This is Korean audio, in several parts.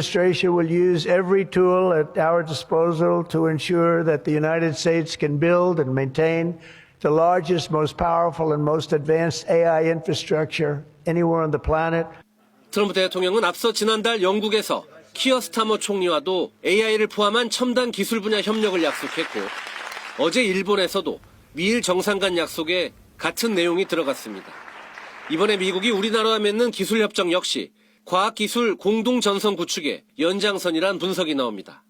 administration will use every tool at our disposal to ensure that the United States can build and maintain the largest, most powerful, and most advanced AI infrastructure anywhere on the planet. 트럼프 대통령은 앞서 지난달 영국에서 키어 스타머 총리와도 AI를 포함한 첨단 기술 분야 협력을 약속했고 어제 일본에서도 미일 정상 간 약속에 같은 내용이 들어갔습니다. 이번에 미국이 우리나라와 맺는 기술 협정 역시 과학기술 공동전선 구축의 연장선이란 분석이 나옵니다.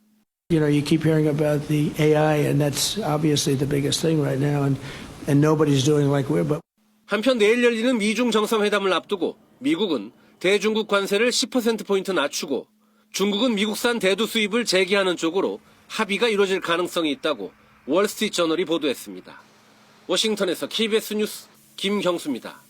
You keep hearing about the AI, and that's obviously the biggest thing right now, and nobody's doing like we're. But 한편 내일 열리는 미중 정상회담을 앞두고 미국은 대중국 관세를 10%포인트 낮추고 중국은 미국산 대두 수입을 재개하는 쪽으로 합의가 이루어질 가능성이 있다고 월스트리트저널이 보도했습니다. 워싱턴에서 KBS 뉴스 김경수입니다.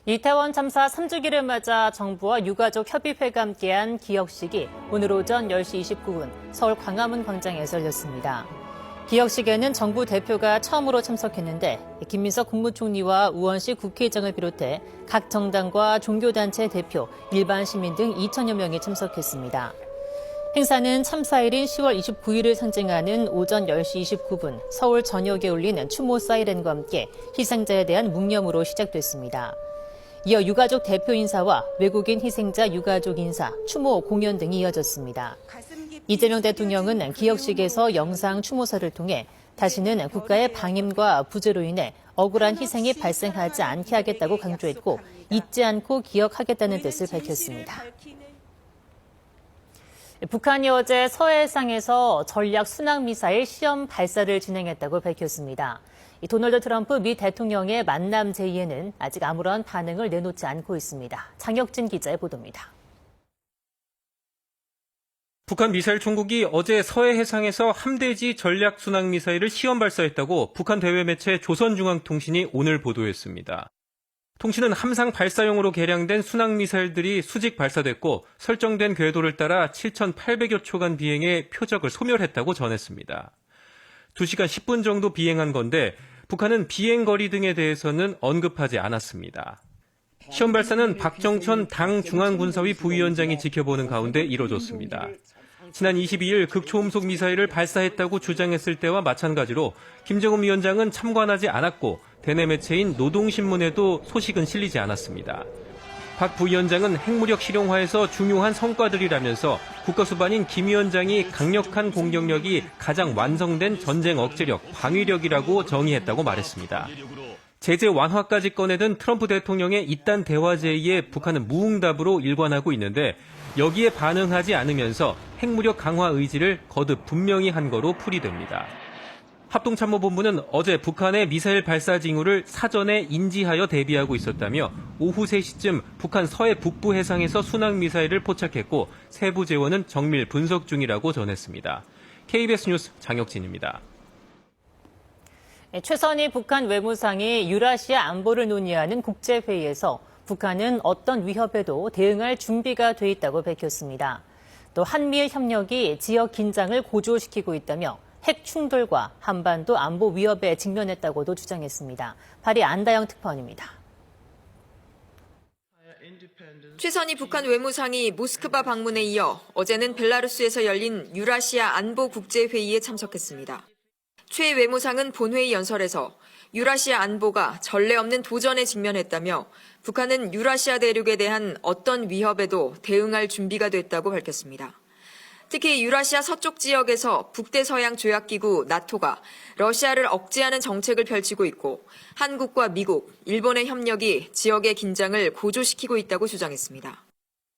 이태원 참사 3주기를 맞아 정부와 유가족 협의회가 함께한 기억식이 오늘 오전 10시 29분 서울 광화문 광장에서 열렸습니다. 기억식에는 정부 대표가 처음으로 참석했는데 김민석 국무총리와 우원식 국회의장을 비롯해 각 정당과 종교단체 대표, 일반 시민 등 2천여 명이 참석했습니다. 행사는 참사일인 10월 29일을 상징하는 오전 10시 29분 서울 전역에 울리는 추모 사이렌과 함께 희생자에 대한 묵념으로 시작됐습니다. 이어 유가족 대표 인사와 외국인 희생자 유가족 인사, 추모 공연 등이 이어졌습니다. 이재명 대통령은 기억식에서 영상 추모사를 통해 다시는 국가의 방임과 부재로 인해 억울한 희생이 발생하지 않게 하겠다고 강조했고 잊지 않고 기억하겠다는 뜻을 밝혔습니다. 북한이 어제 서해상에서 전략 순항미사일 시험 발사를 진행했다고 밝혔습니다. 도널드 트럼프 미 대통령의 만남 제의에는 아직 아무런 반응을 내놓지 않고 있습니다. 장혁진 기자의 보도입니다. 북한 미사일 총국이 어제 서해 해상에서 함대지 전략 순항 미사일을 시험 발사했다고 북한 대외 매체 조선중앙통신이 오늘 보도했습니다. 통신은 함상 발사용으로 개량된 순항 미사일들이 수직 발사됐고 설정된 궤도를 따라 7,800여 초간 비행해 표적을 소멸했다고 전했습니다. 2시간 10분 정도 비행한 건데 북한은 비행 거리 등에 대해서는 언급하지 않았습니다. 시험 발사는 박정천 당 중앙군사위 부위원장이 지켜보는 가운데 이뤄졌습니다. 지난 22일 극초음속 미사일을 발사했다고 주장했을 때와 마찬가지로 김정은 위원장은 참관하지 않았고 대내 매체인 노동신문에도 소식은 실리지 않았습니다. 박 부위원장은 핵무력 실용화에서 중요한 성과들이라면서 국가수반인 김 위원장이 강력한 공격력이 가장 완성된 전쟁 억제력, 방위력이라고 정의했다고 말했습니다. 제재 완화까지 꺼내든 트럼프 대통령의 이딴 대화 제의에 북한은 무응답으로 일관하고 있는데 여기에 반응하지 않으면서 핵무력 강화 의지를 거듭 분명히 한 거로 풀이됩니다. 합동참모본부는 어제 북한의 미사일 발사 징후를 사전에 인지하여 대비하고 있었다며 오후 3시쯤 북한 서해 북부 해상에서 순항미사일을 포착했고 세부 재원은 정밀 분석 중이라고 전했습니다. KBS 뉴스 장혁진입니다. 최선희 북한 외무상이 유라시아 안보를 논의하는 국제회의에서 북한은 어떤 위협에도 대응할 준비가 돼 있다고 밝혔습니다. 또 한미일 협력이 지역 긴장을 고조시키고 있다며 핵 충돌과 한반도 안보 위협에 직면했다고도 주장했습니다. 파리 안다영 특파원입니다. 최선희 북한 외무상이 모스크바 방문에 이어 어제는 벨라루스에서 열린 유라시아 안보 국제회의에 참석했습니다. 최 외무상은 본회의 연설에서 유라시아 안보가 전례 없는 도전에 직면했다며 북한은 유라시아 대륙에 대한 어떤 위협에도 대응할 준비가 됐다고 밝혔습니다. 특히 유라시아 서쪽 지역에서 북대서양 조약기구 나토가 러시아를 억제하는 정책을 펼치고 있고 한국과 미국, 일본의 협력이 지역의 긴장을 고조시키고 있다고 주장했습니다.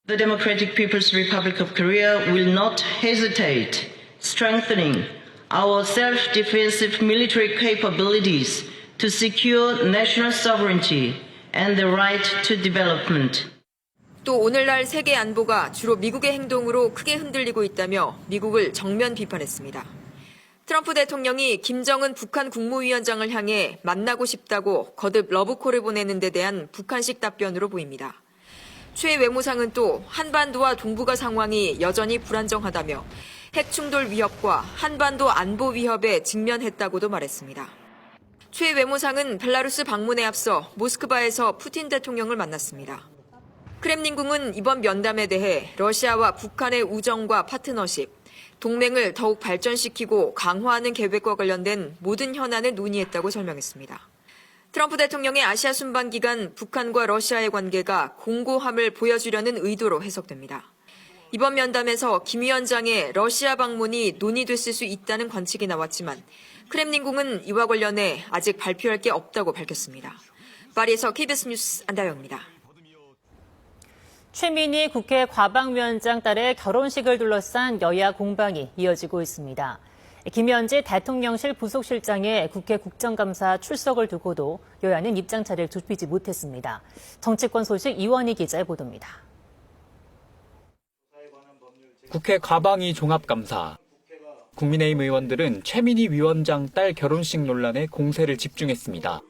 The Democratic People's Republic of Korea will not hesitate strengthening our self-defensive military capabilities to secure national sovereignty and the right to development. 또 오늘날 세계 안보가 주로 미국의 행동으로 크게 흔들리고 있다며 미국을 정면 비판했습니다. 트럼프 대통령이 김정은 북한 국무위원장을 향해 만나고 싶다고 거듭 러브콜을 보내는 데 대한 북한식 답변으로 보입니다. 최 외무상은 또 한반도와 동북아 상황이 여전히 불안정하다며 핵 충돌 위협과 한반도 안보 위협에 직면했다고도 말했습니다. 최 외무상은 벨라루스 방문에 앞서 모스크바에서 푸틴 대통령을 만났습니다. 크렘린궁은 이번 면담에 대해 러시아와 북한의 우정과 파트너십, 동맹을 더욱 발전시키고 강화하는 계획과 관련된 모든 현안을 논의했다고 설명했습니다. 트럼프 대통령의 아시아 순방 기간 북한과 러시아의 관계가 공고함을 보여주려는 의도로 해석됩니다. 이번 면담에서 김 위원장의 러시아 방문이 논의됐을 수 있다는 관측이 나왔지만 크렘린궁은 이와 관련해 아직 발표할 게 없다고 밝혔습니다. 파리에서 KBS 뉴스 안다영입니다. 최민희 국회 과방위원장 딸의 결혼식을 둘러싼 여야 공방이 이어지고 있습니다. 김현지 대통령실 부속실장의 국회 국정감사 출석을 두고도 여야는 입장차를 좁히지 못했습니다. 정치권 소식 이원희 기자의 보도입니다. 국회 과방위 종합감사. 국민의힘 의원들은 최민희 위원장 딸 결혼식 논란에 공세를 집중했습니다.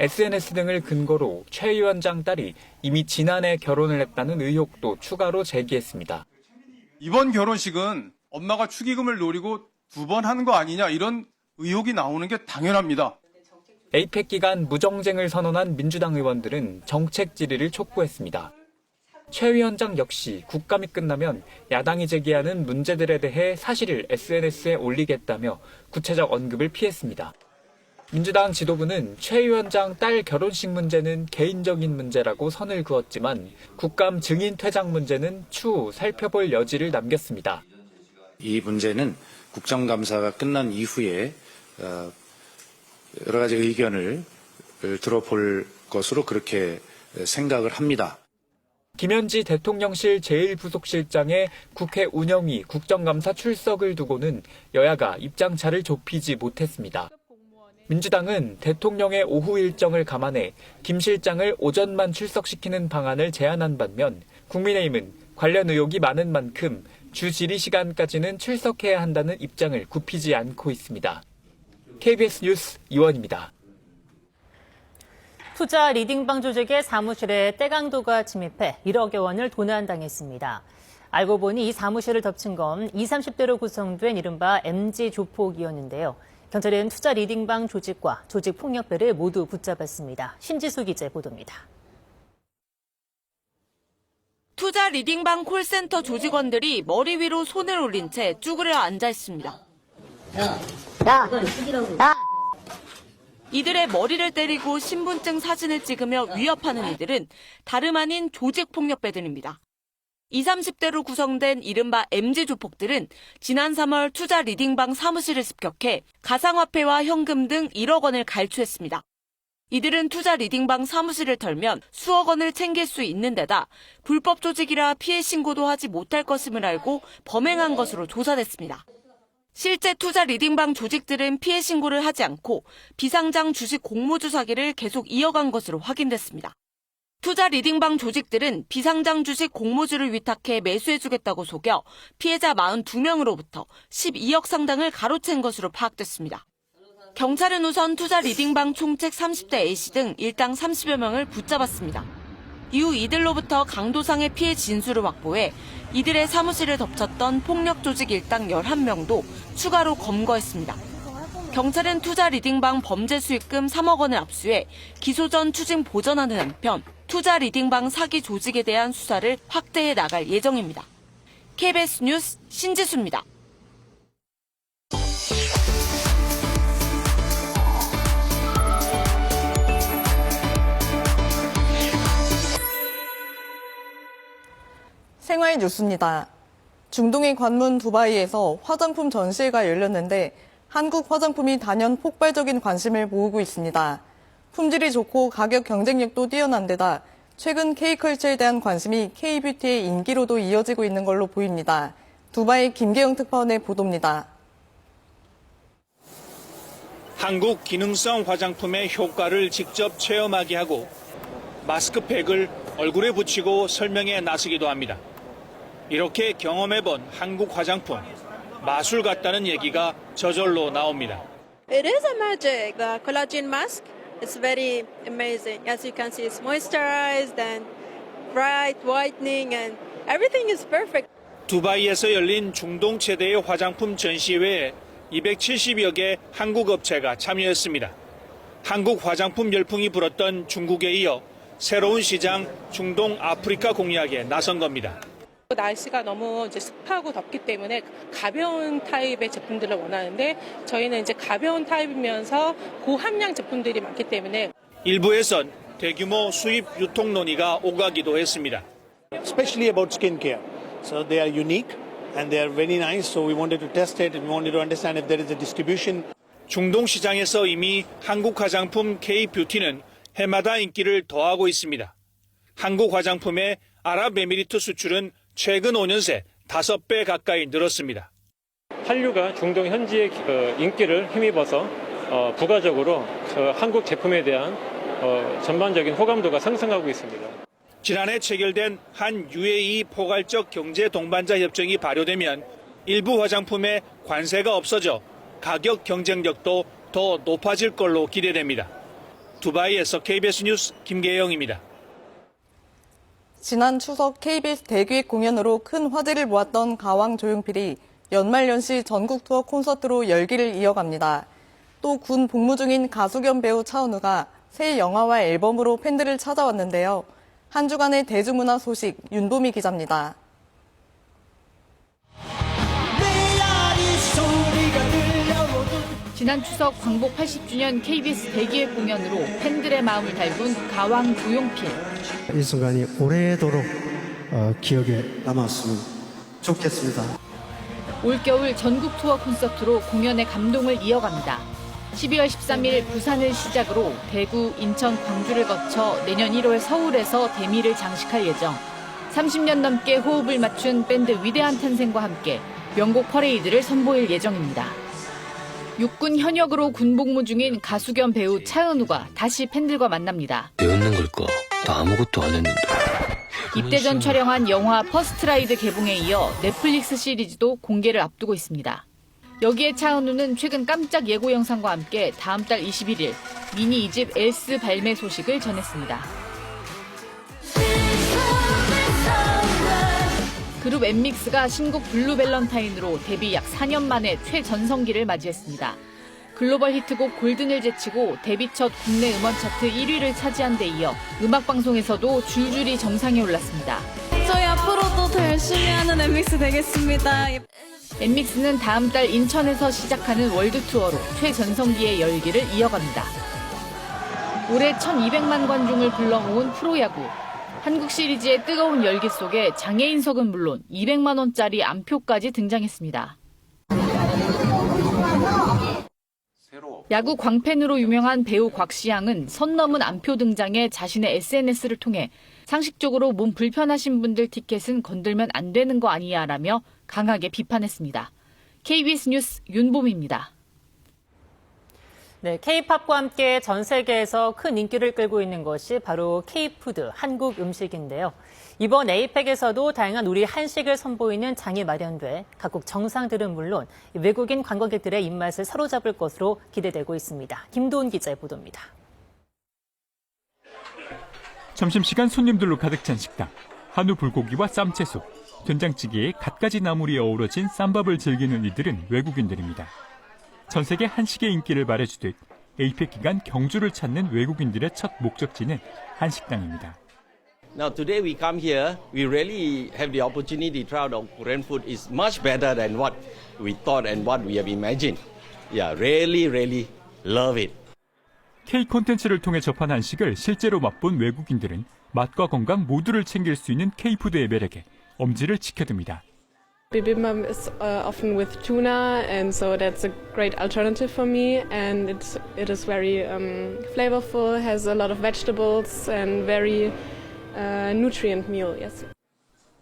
SNS 등을 근거로 최 위원장 딸이 이미 지난해 결혼을 했다는 의혹도 추가로 제기했습니다. 이번 결혼식은 엄마가 축의금을 노리고 2번 하는 거 아니냐 이런 의혹이 나오는 게 당연합니다. 에이펙 기간 무정쟁을 선언한 민주당 의원들은 정책 질의를 촉구했습니다. 최 위원장 역시 국감이 끝나면 야당이 제기하는 문제들에 대해 사실을 SNS에 올리겠다며 구체적 언급을 피했습니다. 민주당 지도부는 최 위원장 딸 결혼식 문제는 개인적인 문제라고 선을 그었지만 국감 증인 퇴장 문제는 추후 살펴볼 여지를 남겼습니다. 이 문제는 국정감사가 끝난 이후에 여러 가지 의견을 들어볼 것으로 그렇게 생각을 합니다. 김현지 대통령실 제1부속실장의 국회 운영위 국정감사 출석을 두고는 여야가 입장차를 좁히지 못했습니다. 민주당은 대통령의 오후 일정을 감안해 김 실장을 오전만 출석시키는 방안을 제안한 반면 국민의힘은 관련 의혹이 많은 만큼 주 질의 시간까지는 출석해야 한다는 입장을 굽히지 않고 있습니다. KBS 뉴스 이원입니다. 투자 리딩방 조직의 사무실에 떼강도가 침입해 1억여 원을 도난당했습니다. 알고 보니 이 사무실을 덮친 건 20, 30대로 구성된 이른바 MG 조폭이었는데요. 경찰은 투자 리딩방 조직과 조직 폭력배를 모두 붙잡았습니다. 신지수 기자의 보도입니다. 투자 리딩방 콜센터 조직원들이 머리 위로 손을 올린 채 쭈그려 앉아 있습니다. 이들의 머리를 때리고 신분증 사진을 찍으며 위협하는 이들은 다름 아닌 조직폭력배들입니다. 20, 30대로 구성된 이른바 MG 조폭들은 지난 3월 투자 리딩방 사무실을 습격해 가상화폐와 현금 등 1억 원을 갈취했습니다. 이들은 투자 리딩방 사무실을 털면 수억 원을 챙길 수 있는 데다 불법 조직이라 피해 신고도 하지 못할 것임을 알고 범행한 것으로 조사됐습니다. 실제 투자 리딩방 조직들은 피해 신고를 하지 않고 비상장 주식 공모주 사기를 계속 이어간 것으로 확인됐습니다. 투자 리딩방 조직들은 비상장 주식 공모주를 위탁해 매수해주겠다고 속여 피해자 42명으로부터 12억 상당을 가로챈 것으로 파악됐습니다. 경찰은 우선 투자 리딩방 총책 30대 A씨 등 일당 30여 명을 붙잡았습니다. 이후 이들로부터 강도상의 피해 진술을 확보해 이들의 사무실을 덮쳤던 폭력 조직 일당 11명도 추가로 검거했습니다. 경찰은 투자 리딩방 범죄 수익금 3억 원을 압수해 기소 전 추징 보전하는 한편 투자 리딩방 사기 조직에 대한 수사를 확대해 나갈 예정입니다. KBS 뉴스 신지수입니다. 생활 뉴스입니다. 중동의 관문 두바이에서 화장품 전시회가 열렸는데 한국 화장품이 단연 폭발적인 관심을 모으고 있습니다. 품질이 좋고 가격 경쟁력도 뛰어난 데다 최근 K컬처에 대한 관심이 K뷰티의 인기로도 이어지고 있는 걸로 보입니다. 두바이 김계영 특파원의 보도입니다. 한국 기능성 화장품의 효과를 직접 체험하게 하고 마스크팩을 얼굴에 붙이고 설명에 나서기도 합니다. 이렇게 경험해본 한국 화장품, 마술 같다는 얘기가 저절로 나옵니다. It is a magic. The collagen mask is very amazing. As you can see, it's moisturized and bright, whitening, and everything is perfect. 두바이에서 열린 중동 최대의 화장품 전시회에 270여 개 한국 업체가 참여했습니다. 한국 화장품 열풍이 불었던 중국에 이어 새로운 시장 중동 아프리카 공략에 나선 겁니다. 날씨가 너무 이제 습하고 덥기 때문에 가벼운 타입의 제품들을 원하는데 저희는 이제 가벼운 타입이면서 고함량 제품들이 많기 때문에 일부에선 대규모 수입 유통 논의가 오가기도 했습니다. Especially about skincare. So they are unique and they are very nice. So we wanted to test it and we wanted to understand if there is a distribution. 중동 시장에서 이미 한국 화장품 K-뷰티는 해마다 인기를 더하고 있습니다. 한국 화장품의 아랍에미리트 수출은 최근 5년 새 5배 가까이 늘었습니다. 한류가 중동 현지의 인기를 힘입어서 부가적으로 한국 제품에 대한 전반적인 호감도가 상승하고 있습니다. 지난해 체결된 한 UAE 포괄적 경제 동반자 협정이 발효되면 일부 화장품에 관세가 없어져 가격 경쟁력도 더 높아질 걸로 기대됩니다. 두바이에서 KBS 뉴스 김계영입니다. 지난 추석 KBS 대기획 공연으로 큰 화제를 모았던 가왕 조용필이 연말연시 전국 투어 콘서트로 열기를 이어갑니다. 또 군 복무 중인 가수 겸 배우 차은우가 새 영화와 앨범으로 팬들을 찾아왔는데요. 한 주간의 대중문화 소식 윤보미 기자입니다. 지난 추석 광복 80주년 KBS 대기획 공연으로 팬들의 마음을 달군 가왕 조용필. 이 순간이 오래도록 기억에 남았으면 좋겠습니다. 올겨울 전국 투어 콘서트로 공연의 감동을 이어갑니다. 12월 13일 부산을 시작으로 대구, 인천, 광주를 거쳐 내년 1월 서울에서 대미를 장식할 예정. 30년 넘게 호흡을 맞춘 밴드 위대한 탄생과 함께 명곡 퍼레이드를 선보일 예정입니다. 육군 현역으로 군복무 중인 가수 겸 배우 차은우가 다시 팬들과 만납니다. 배웠는 걸까? 나 아무것도 안 했는데. 입대 전 촬영한 영화 퍼스트라이드 개봉에 이어 넷플릭스 시리즈도 공개를 앞두고 있습니다. 여기에 차은우는 최근 깜짝 예고 영상과 함께 다음 달 21일 미니 2집 엘스 발매 소식을 전했습니다. 그룹 엠믹스가 신곡 블루 밸런타인으로 데뷔 약 4년 만에 최전성기를 맞이했습니다. 글로벌 히트곡 골든을 제치고 데뷔 첫 국내 음원 차트 1위를 차지한 데 이어 음악방송에서도 줄줄이 정상에 올랐습니다. 저희 앞으로도 더 열심히 하는 엠믹스 되겠습니다. 엠믹스는 다음 달 인천에서 시작하는 월드 투어로 최전성기의 열기를 이어갑니다. 올해 1,200만 관중을 불러 모은 프로야구. 한국 시리즈의 뜨거운 열기 속에 장애인석은 물론 200만 원짜리 안표까지 등장했습니다. 야구 광팬으로 유명한 배우 곽시양은 선 넘은 안표 등장에 자신의 SNS를 통해 상식적으로 몸 불편하신 분들 티켓은 건들면 안 되는 거 아니야라며 강하게 비판했습니다. KBS 뉴스 윤봄입니다. 네, K-팝과 함께 전 세계에서 큰 인기를 끌고 있는 것이 바로 K-푸드, 한국 음식인데요. 이번 에이펙에서도 다양한 우리 한식을 선보이는 장이 마련돼 각국 정상들은 물론 외국인 관광객들의 입맛을 사로잡을 것으로 기대되고 있습니다. 김도훈 기자의 보도입니다. 점심시간 손님들로 가득 찬 식당. 한우 불고기와 쌈채소, 된장찌개에 갖가지 나물이 어우러진 쌈밥을 즐기는 이들은 외국인들입니다. 전 세계 한식의 인기를 말해주듯 에이펙 기간 경주를 찾는 외국인들의 첫 목적지는 한식당입니다. Now today we come here, we really have the opportunity to try out Korean food is much better than what we thought and what we have imagined. Yeah, really love it. K 콘텐츠를 통해 접한 한식을 실제로 맛본 외국인들은 맛과 건강 모두를 챙길 수 있는 K푸드의 매력에 엄지를 치켜듭니다. Bibimbap is often with tuna, and so that's a great alternative for me. And it is very flavorful, has a lot of vegetables, and very nutrient meal. Yes.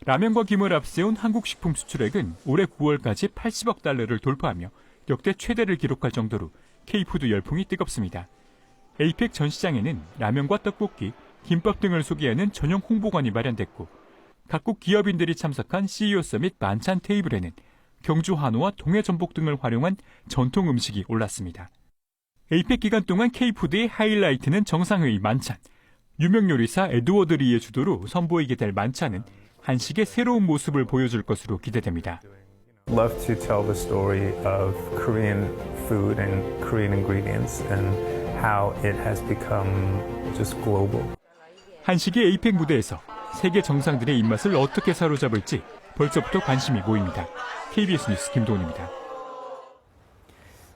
라면과 김을 앞세운 한국 식품 수출액은 올해 9월까지 80억 달러를 돌파하며 역대 최대를 기록할 정도로 K푸드 열풍이 뜨겁습니다. 에이펙 전 시장에는 라면과 떡볶이, 김밥 등을 소개하는 전용 홍보관이 마련됐고 각국 기업인들이 참석한 CEO 서밋 만찬 테이블에는 경주 한우와 동해 전복 등을 활용한 전통 음식이 올랐습니다. 에이펙 기간 동안 K푸드의 하이라이트는 정상회의 만찬. 유명 요리사 에드워드 리의 주도로 선보이게 될 만찬은 한식의 새로운 모습을 보여줄 것으로 기대됩니다. Love to tell the story of Korean food and Korean ingredients and how it has become just global. 한식이 에이펙 무대에서 세계 정상들의 입맛을 어떻게 사로잡을지 벌써부터 관심이 모입니다. KBS 뉴스 김도훈입니다.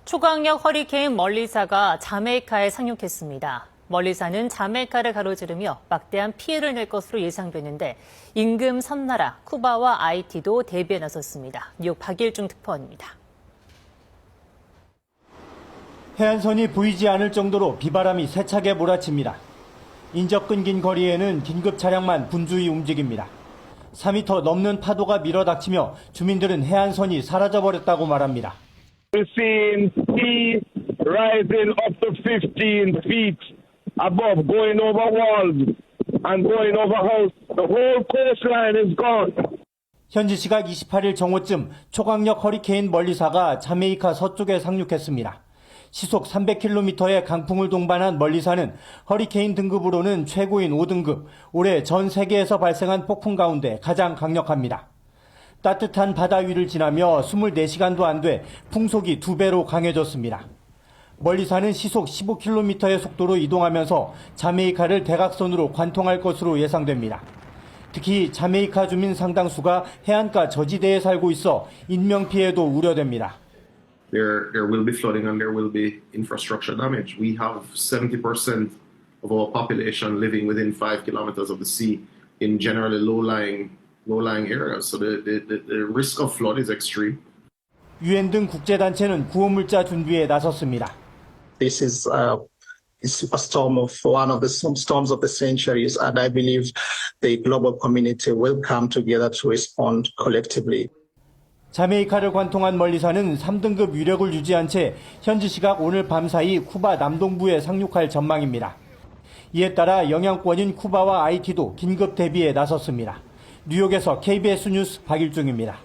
초강력 허리케인 멀리사가 자메이카에 상륙했습니다. 멀리사는 자메이카를 가로지르며 막대한 피해를 낼 것으로 예상되는데 임금 섬나라 쿠바와 아이티도 대비에 나섰습니다. 뉴욕 박일중 특파원입니다. 해안선이 보이지 않을 정도로 비바람이 세차게 몰아칩니다. 인적 끊긴 거리에는 긴급 차량만 분주히 움직입니다. 4m 넘는 파도가 밀어닥치며 주민들은 해안선이 사라져버렸다고 말합니다. We've seen sea rising up to 15 feet above, going over walls and going over houses. The whole coastline is gone. 현지 시각 28일 정오쯤 초강력 허리케인 멀리사가 자메이카 서쪽에 상륙했습니다. 시속 300km의 강풍을 동반한 멀리사는 허리케인 등급으로는 최고인 5등급, 올해 전 세계에서 발생한 폭풍 가운데 가장 강력합니다. 따뜻한 바다 위를 지나며 24시간도 안 돼 풍속이 2배로 강해졌습니다. 멀리사는 시속 15km의 속도로 이동하면서 자메이카를 대각선으로 관통할 것으로 예상됩니다. 특히 자메이카 주민 상당수가 해안가 저지대에 살고 있어 인명피해도 우려됩니다. There will be flooding and there will be infrastructure damage. We have 70% of our population living within 5 kilometers of the sea in generally low-lying areas. So the risk of flood is extreme. 유엔 등 국제단체는 구호물자 준비에 나섰습니다. This is a storm of one of the storms of the centuries, and I believe the global community will come together to respond collectively. 자메이카를 관통한 멀리사는 3등급 위력을 유지한 채 현지 시각 오늘 밤사이 쿠바 남동부에 상륙할 전망입니다. 이에 따라 영향권인 쿠바와 아이티도 긴급 대비에 나섰습니다. 뉴욕에서 KBS 뉴스 박일중입니다.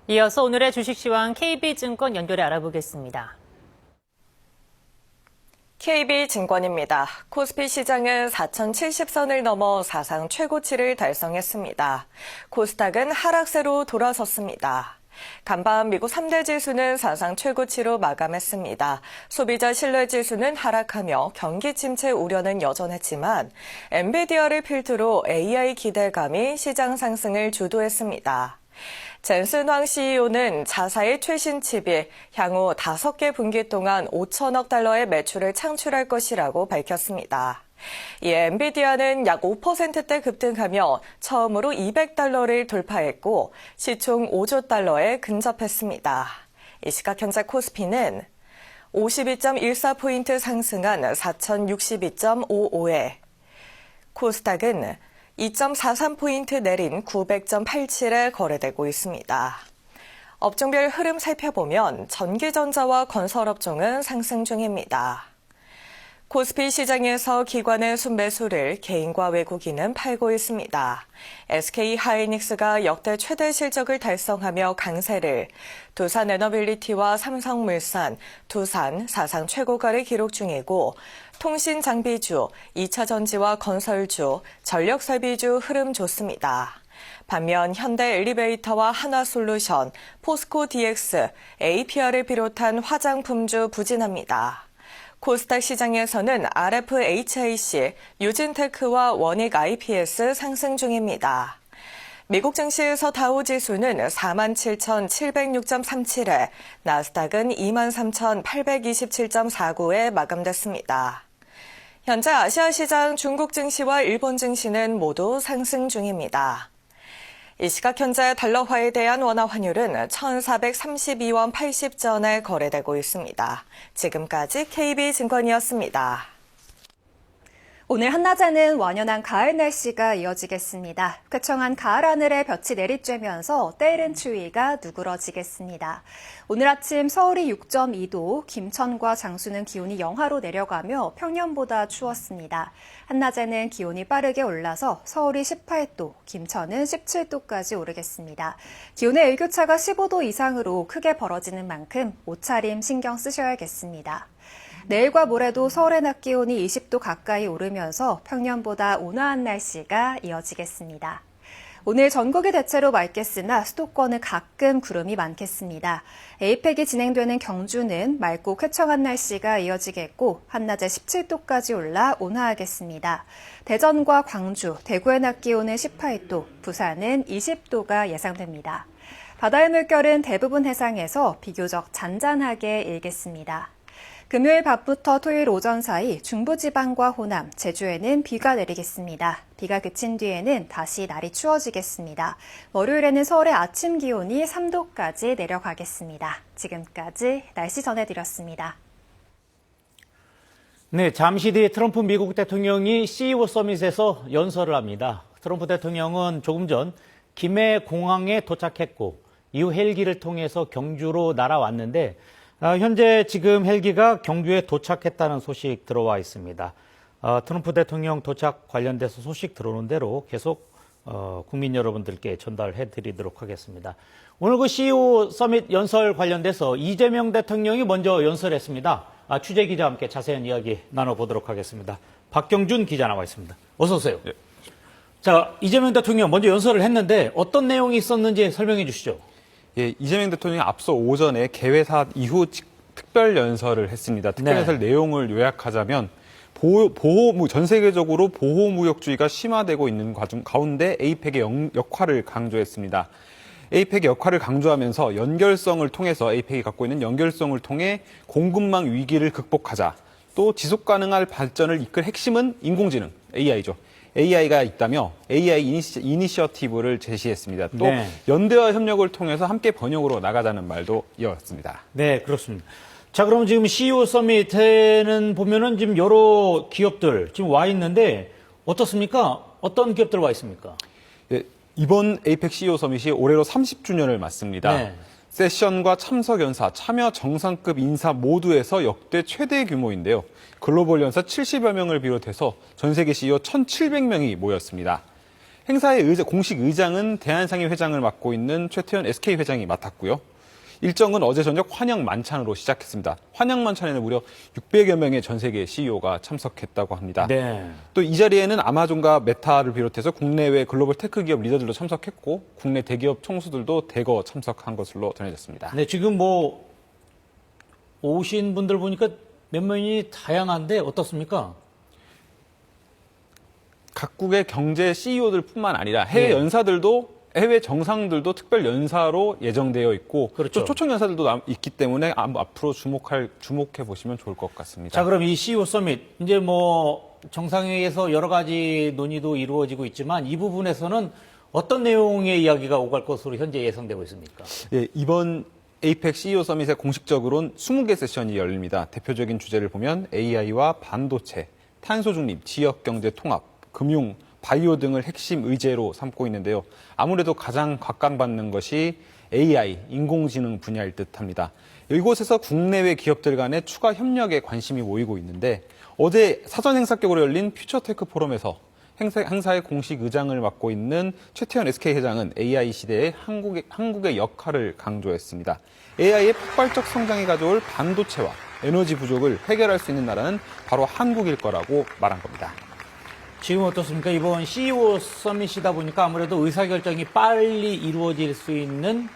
이어서 오늘의 주식시황 KB증권 연결해 알아보겠습니다. KB증권입니다. 코스피 시장은 4,070선을 넘어 사상 최고치를 달성했습니다. 코스닥은 하락세로 돌아섰습니다. 간밤 미국 3대 지수는 사상 최고치로 마감했습니다. 소비자 신뢰지수는 하락하며 경기 침체 우려는 여전했지만 엔비디아를 필두로 AI 기대감이 시장 상승을 주도했습니다. 젠슨 황 CEO는 자사의 최신 칩이 향후 5개 분기 동안 5천억 달러의 매출을 창출할 것이라고 밝혔습니다. 이에 엔비디아는 약 5%대 급등하며 처음으로 200달러를 돌파했고 시총 5조 달러에 근접했습니다. 이 시각 현재 코스피는 52.14포인트 상승한 4,062.55에 코스닥은 2.43포인트 내린 900.87에 거래되고 있습니다. 업종별 흐름 살펴보면 전기전자와 건설업종은 상승 중입니다. 코스피 시장에서 기관의 순매수를 개인과 외국인은 팔고 있습니다. SK하이닉스가 역대 최대 실적을 달성하며 강세를, 두산에너빌리티와 삼성물산, 두산 사상 최고가를 기록 중이고 통신장비주, 2차전지와 건설주, 전력설비주 흐름 좋습니다. 반면 현대엘리베이터와 하나솔루션, 포스코DX, APR을 비롯한 화장품주 부진합니다. 코스닥 시장에서는 RFHIC, 유진테크와 원익 IPS 상승 중입니다. 미국 증시에서 다우지수는 47,706.37에, 나스닥은 23,827.49에 마감됐습니다. 현재 아시아 시장 중국 증시와 일본 증시는 모두 상승 중입니다. 이 시각 현재 달러화에 대한 원화 환율은 1,432원 80전에 거래되고 있습니다. 지금까지 KB증권이었습니다. 오늘 한낮에는 완연한 가을 날씨가 이어지겠습니다. 쾌청한 가을 하늘에 볕이 내리쬐면서 때이른 추위가 누그러지겠습니다. 오늘 아침 서울이 6.2도, 김천과 장수는 기온이 영하로 내려가며 평년보다 추웠습니다. 한낮에는 기온이 빠르게 올라서 서울이 18도, 김천은 17도까지 오르겠습니다. 기온의 일교차가 15도 이상으로 크게 벌어지는 만큼 옷차림 신경 쓰셔야겠습니다. 내일과 모레도 서울의 낮 기온이 20도 가까이 오르면서 평년보다 온화한 날씨가 이어지겠습니다. 오늘 전국이 대체로 맑겠으나 수도권은 가끔 구름이 많겠습니다. 에이펙이 진행되는 경주는 맑고 쾌청한 날씨가 이어지겠고 한낮에 17도까지 올라 온화하겠습니다. 대전과 광주, 대구의 낮 기온은 18도, 부산은 20도가 예상됩니다. 바다의 물결은 대부분 해상에서 비교적 잔잔하게 일겠습니다. 금요일 밤부터 토요일 오전 사이 중부지방과 호남, 제주에는 비가 내리겠습니다. 비가 그친 뒤에는 다시 날이 추워지겠습니다. 월요일에는 서울의 아침 기온이 3도까지 내려가겠습니다. 지금까지 날씨 전해드렸습니다. 네, 잠시 뒤에 트럼프 미국 대통령이 CEO 서밋에서 연설을 합니다. 트럼프 대통령은 조금 전 김해 공항에 도착했고 이후 헬기를 통해서 경주로 날아왔는데 현재 지금 헬기가 경주에 도착했다는 소식 들어와 있습니다. 트럼프 대통령 도착 관련돼서 소식 들어오는 대로 계속 국민 여러분들께 전달해 드리도록 하겠습니다. 오늘 그 CEO 서밋 연설 관련돼서 이재명 대통령이 먼저 연설했습니다. 취재 기자와 함께 자세한 이야기 나눠보도록 하겠습니다. 박경준 기자 나와 있습니다. 어서 오세요. 네. 자, 이재명 대통령 먼저 연설을 했는데 어떤 내용이 있었는지 설명해 주시죠. 예, 이재명 대통령이 앞서 오전에 개회사 이후 특별 연설을 했습니다. 특별 연설 내용을 요약하자면 전 세계적으로 보호무역주의가 심화되고 있는 가운데 에이펙의 역할을 강조했습니다. 에이펙의 역할을 강조하면서 연결성을 통해서 에이펙이 갖고 있는 연결성을 통해 공급망 위기를 극복하자. 또 지속가능한 발전을 이끌 핵심은 인공지능, AI죠. AI가 있다며 AI 이니셔티브를 제시했습니다. 또 연대와 협력을 통해서 함께 번영으로 나가자는 말도 이어졌습니다. 네, 그렇습니다. 자, 그럼 지금 CEO 서밋에는 보면은 지금 여러 기업들 지금 와 있는데 어떻습니까? 어떤 기업들 와 있습니까? 네, 이번 에이펙 CEO 서밋이 올해로 30주년을 맞습니다. 네. 세션과 참석 연사, 참여 정상급 인사 모두에서 역대 최대 규모인데요. 글로벌 연사 70여 명을 비롯해서 전 세계 CEO 1,700명이 모였습니다. 행사의 공식 의장은 대한상의 회장을 맡고 있는 최태원 SK 회장이 맡았고요. 일정은 어제 저녁 환영 만찬으로 시작했습니다. 환영 만찬에는 무려 600여 명의 전 세계 CEO가 참석했다고 합니다. 네. 또 이 자리에는 아마존과 메타를 비롯해서 국내외 글로벌 테크 기업 리더들도 참석했고 국내 대기업 총수들도 대거 참석한 것으로 전해졌습니다. 네, 지금 오신 분들 보니까 몇 명이 다양한데 어떻습니까? 각국의 경제 CEO들뿐만 아니라 해외 연사들도 해외 정상들도 특별 연사로 예정되어 있고 그렇죠. 또 초청 연사들도 있기 때문에 앞으로 주목해 보시면 좋을 것 같습니다. 자, 그럼 이 CEO 서밋 이제 정상회의에서 여러 가지 논의도 이루어지고 있지만 이 부분에서는 어떤 내용의 이야기가 오갈 것으로 현재 예상되고 있습니까? 예, 이번 에이펙 CEO 서밋에 공식적으로는 20개 세션이 열립니다. 대표적인 주제를 보면 AI와 반도체, 탄소 중립, 지역 경제 통합, 금융, 바이오 등을 핵심 의제로 삼고 있는데요. 아무래도 가장 각광받는 것이 AI, 인공지능 분야일 듯합니다. 이곳에서 국내외 기업들 간의 추가 협력에 관심이 모이고 있는데 어제 사전 행사격으로 열린 퓨처테크 포럼에서 행사의 공식 의장을 맡고 있는 최태원 SK 회장은 AI 시대의 한국의 역할을 강조했습니다. AI의 폭발적 성장이 가져올 반도체와 에너지 부족을 해결할 수 있는 나라는 바로 한국일 거라고 말한 겁니다. 지금 어떻습니까? 이번 CEO 서밋이다 보니까 아무래도 의사결정이 빨리 이루어질 수 있는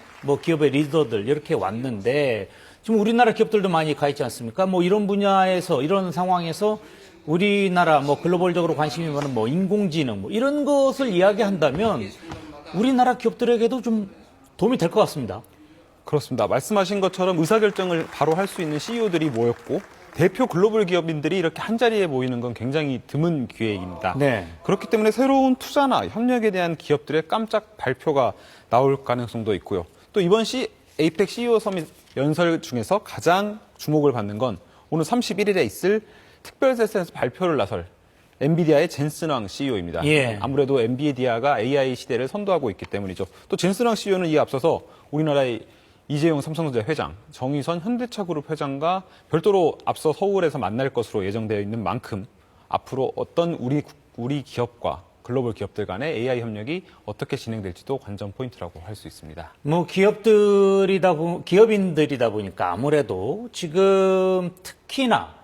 기업의 리더들 이렇게 왔는데 지금 우리나라 기업들도 많이 가 있지 않습니까? 이런 분야에서 이런 상황에서 우리나라 글로벌적으로 관심이 많은 인공지능 이런 것을 이야기한다면 우리나라 기업들에게도 좀 도움이 될 것 같습니다. 그렇습니다. 말씀하신 것처럼 의사결정을 바로 할 수 있는 CEO들이 모였고 대표 글로벌 기업인들이 이렇게 한자리에 모이는 건 굉장히 드문 기회입니다. 네. 그렇기 때문에 새로운 투자나 협력에 대한 기업들의 깜짝 발표가 나올 가능성도 있고요. 또 이번 에이펙 CEO 서밋 연설 중에서 가장 주목을 받는 건 오늘 31일에 있을 특별 세션에서 발표를 나설 엔비디아의 젠슨 왕 CEO입니다. 예. 아무래도 엔비디아가 AI 시대를 선도하고 있기 때문이죠. 또 젠슨 왕 CEO는 이에 앞서서 우리나라의 이재용 삼성전자 회장, 정의선 현대차그룹 회장과 별도로 앞서 서울에서 만날 것으로 예정되어 있는 만큼 앞으로 어떤 우리 기업과 글로벌 기업들 간의 AI 협력이 어떻게 진행될지도 관전 포인트라고 할 수 있습니다. 기업인들이다 보니까 아무래도 지금 특히나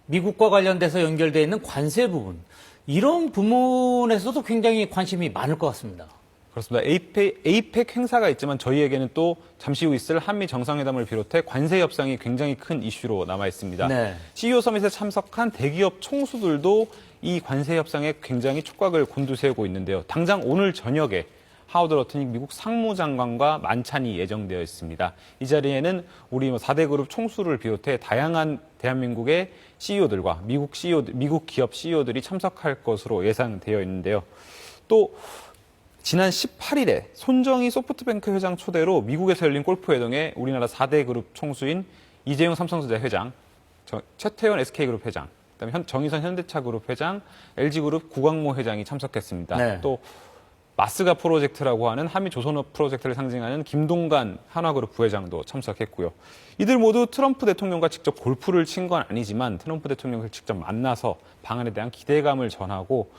미국과 관련돼서 연결되어 있는 관세 부분, 이런 부분에서도 굉장히 관심이 많을 것 같습니다. 그렇습니다. 에이펙 행사가 있지만 저희에게는 또 잠시 후 있을 한미 정상회담을 비롯해 관세 협상이 굉장히 큰 이슈로 남아 있습니다. 네. CEO 서밋에 참석한 대기업 총수들도 이 관세 협상에 굉장히 촉각을 곤두세우고 있는데요. 당장 오늘 저녁에 하워드 러트닉 미국 상무장관과 만찬이 예정되어 있습니다. 이 자리에는 우리 4대 그룹 총수를 비롯해 다양한 대한민국의 CEO들과 미국 기업 CEO들이 참석할 것으로 예상되어 있는데요. 또 지난 18일에 손정희 소프트뱅크 회장 초대로 미국에서 열린 골프회동에 우리나라 4대 그룹 총수인 이재용 삼성전자 회장, 최태원 SK그룹 회장, 그다음에 정의선 현대차그룹 회장, LG그룹 구광모 회장이 참석했습니다. 네. 또 마스가 프로젝트라고 하는 한미조선업 프로젝트를 상징하는 김동관 한화그룹 부회장도 참석했고요. 이들 모두 트럼프 대통령과 직접 골프를 친 건 아니지만 트럼프 대통령을 직접 만나서 방안에 대한 기대감을 전하고